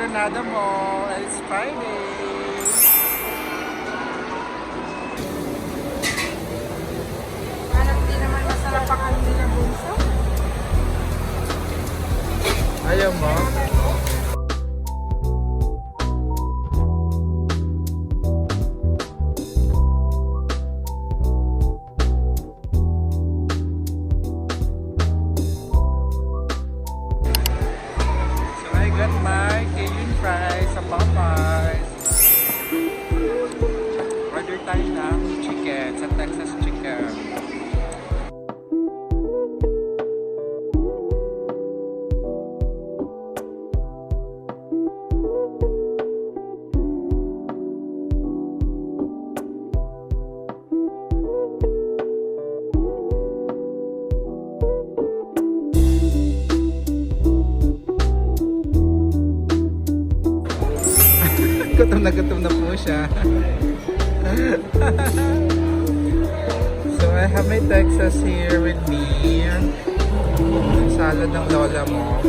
Granada Mall. It's Friday. Parang hindi naman masarap ang ano nila bunso. Ayaw mo? So I got my Cajun fries sa Popeyes. Order tayo ng chicken sa Texas Chicken. Gutom na po siya. So I have my Texas here with me. Salad ng lola mo.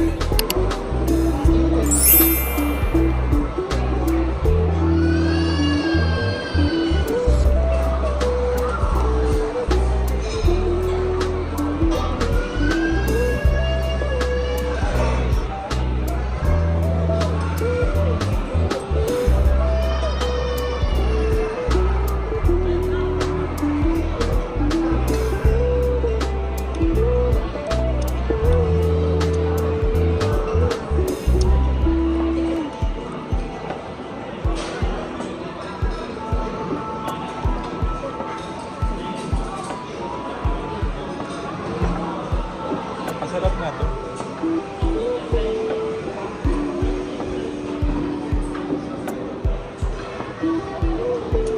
Masarap nga to.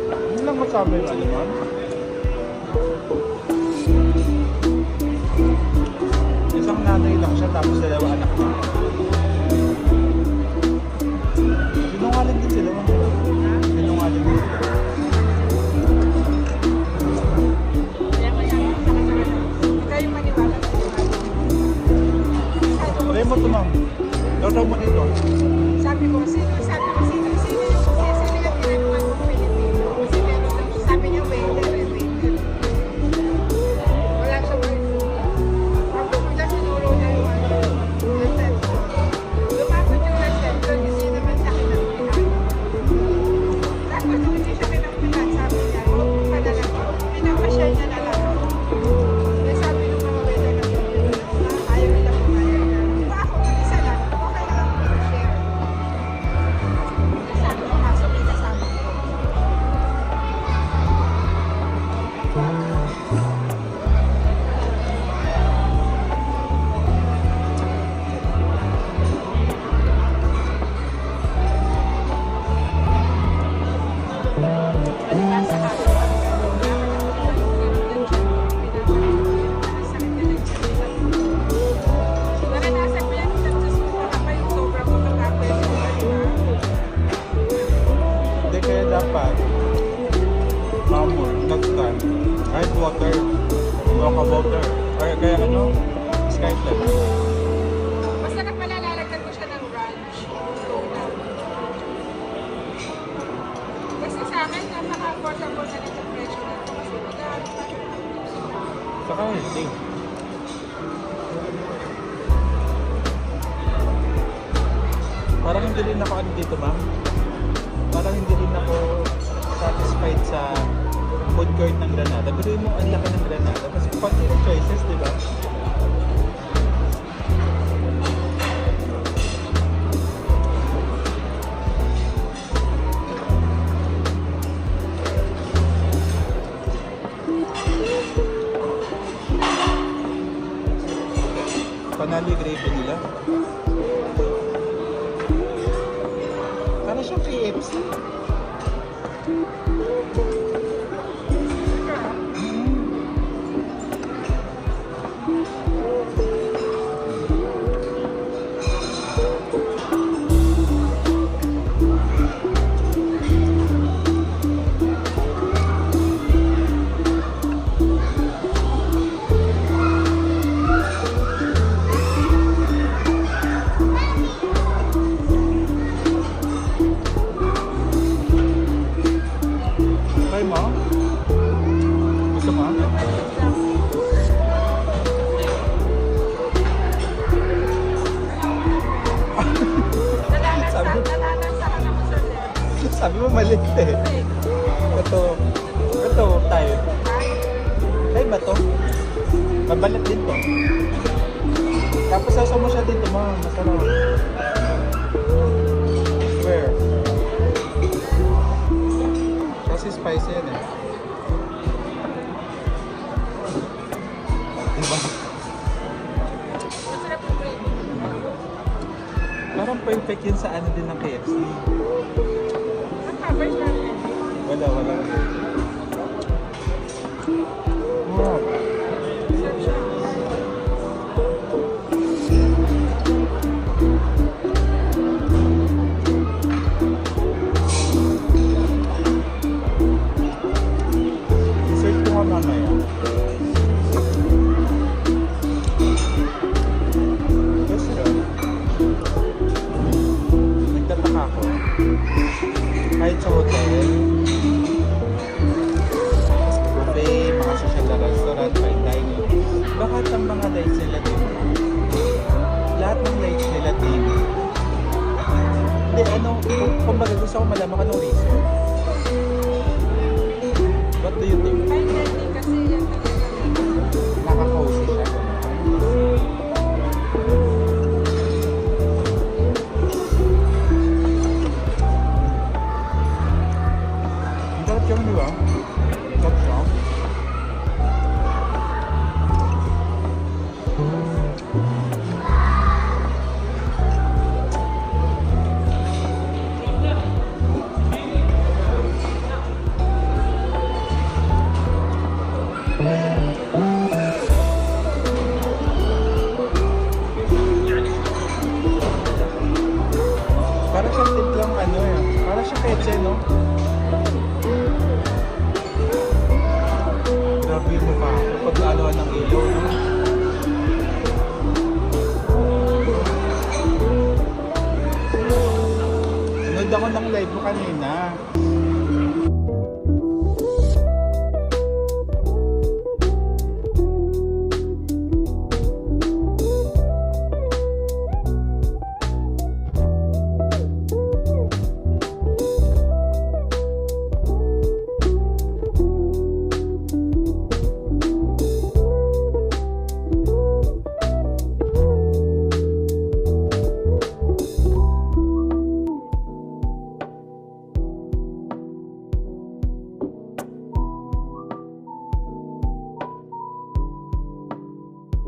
Hindi lang masama yung ano man. Isang nanay lang siya tapos dalawa anak niya. Sinungaling din sila. Sinungaling din sila. Kayo maniwala sa Try mo ito, ma'am. Tawtaw mo dito. sabi ko, sino yung ginagawa ng Pilipino? Kasi meron lang, sabi niya, waiter. Wala siya Pag bigla sinuro niya yung reception. Lumapit yung reception, hindi naman sa akin ang Tapos nung hindi siya pinagpitan, sabi niya, pinapashare niya na lang. Kaya sabi ng mga waiter na ayaw nila pumayag na. Diba ako, isa lang, okay lang share. Sabi ko, pasok kita sabi ko. Naranasan ko yan, nagsusuka pa yung sobra ko pagkakapwede ko ba, diba? Hindi kaya dapat mamor, nagtan, kahit water, waka water, or kaya ano, skyflip. Masarap pala, lalagyan ko siya ng ranch. Kasi sa akin, napaka-affordable na nito presyo na ito. Kasi mag-aaral pa siya. Saka healthy. Parang hindi rin ako ano dito, ma'am. Parang hindi rin ako satisfied sa food court ng Granada. Pero mo ang laki ng Granada kasi konti ng choices, di ba? Panalo yung gravy nila. Para siyang KFC. Sabi mo maliit eh. Ito tayo. Ay ba to? Mabalat din to. Tapos sasa mo siya dito, ma. Masarap. Where? Kasi spicy yan eh. Diba? Masarap yung gravy. Parang perfect yun sa ano din ng KFC. Ang cover natin. Wala. Wow. Masarap siya. Dessert ko nga mamaya. Gusto yun. Nagtataka ko. Kahit sa hotel, buffet, mga social na restaurant, fine dining, bakit ang mga lights nila din? Lahat ng lights nila din. Hindi, kumbaga gusto ko malaman anong reason. What do you think? Fine dining kasi yan talaga. Nakaka-cozy siya. Ang sarap yung di ba? Sarap siya. Para siyang timplang ano eh. Para siyang ketse, no? Grabe yung mukha ko. Pag-aloan ng ilaw, no? Nanood ako ng live mo kanina.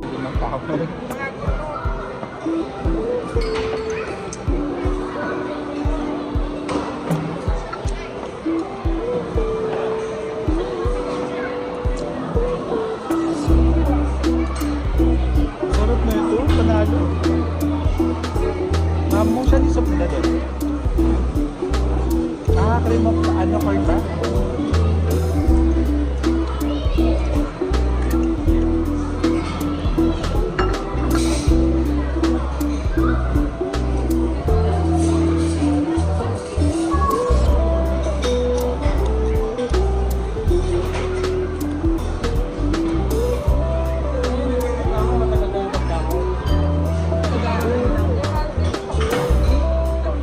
Limang tao. Mga gulo. Sarap na ito, panalo. Mamong siya di sa pula doon. Cream of ano corn ba?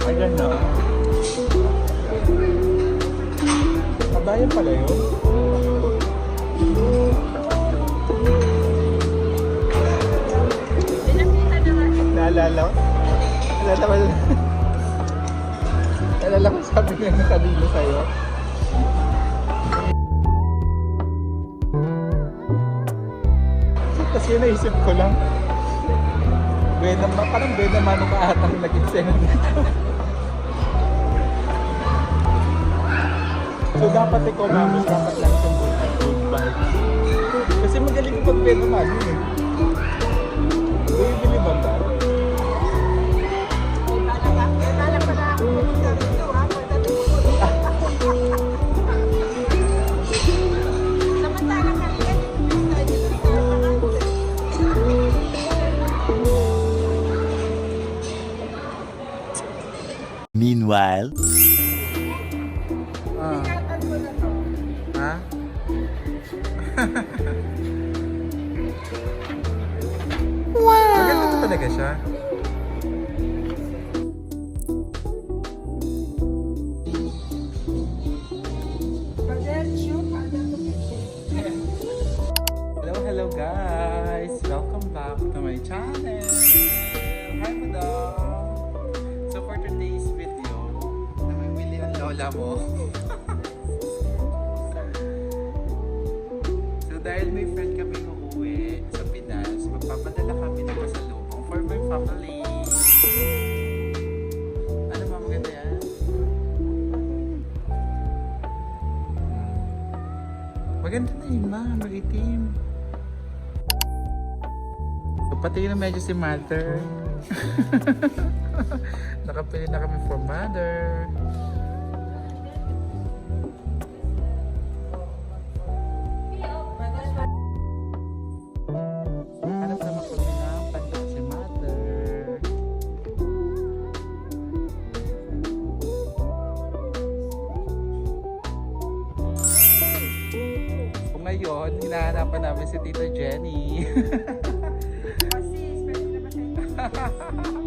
Ayan na. Kabayan pala yun. Pinakita naman. Naalala ko. Naalala ko sabi nga na kanina sa'yo. Tapos yun naisip ko lang. Parang Beda Mano ka atang nag-eksena dito. So dapat ikaw mami, dapat lang siyang good vibes. Kasi magaling pag Beda Mano eh. Do you believe on that? Kailangan pala ako pumunta rito ha. Pagdating ko dito. Samantalang kanina, pumunta dito sa Pangantes. Meanwhile, Ingatan ko na to. Ha? Wow! Maganda talaga siya. back to my channel! Hi, madam! So for today's video, namimili ang lola mo. So dahil may friend kami uuwi sa Pinas, magpapadala kami ng pasalubong for my family. Ano ba maganda yan? Maganda na yun, ma. Mag-itim. So, pati na medyo si mother. Nakapili na kami for mother. Hanap naman kami ng pandang si mother. Kung ngayon, hinahanapan namin si Tita Jenny. Kasi, special na ba sa'yo?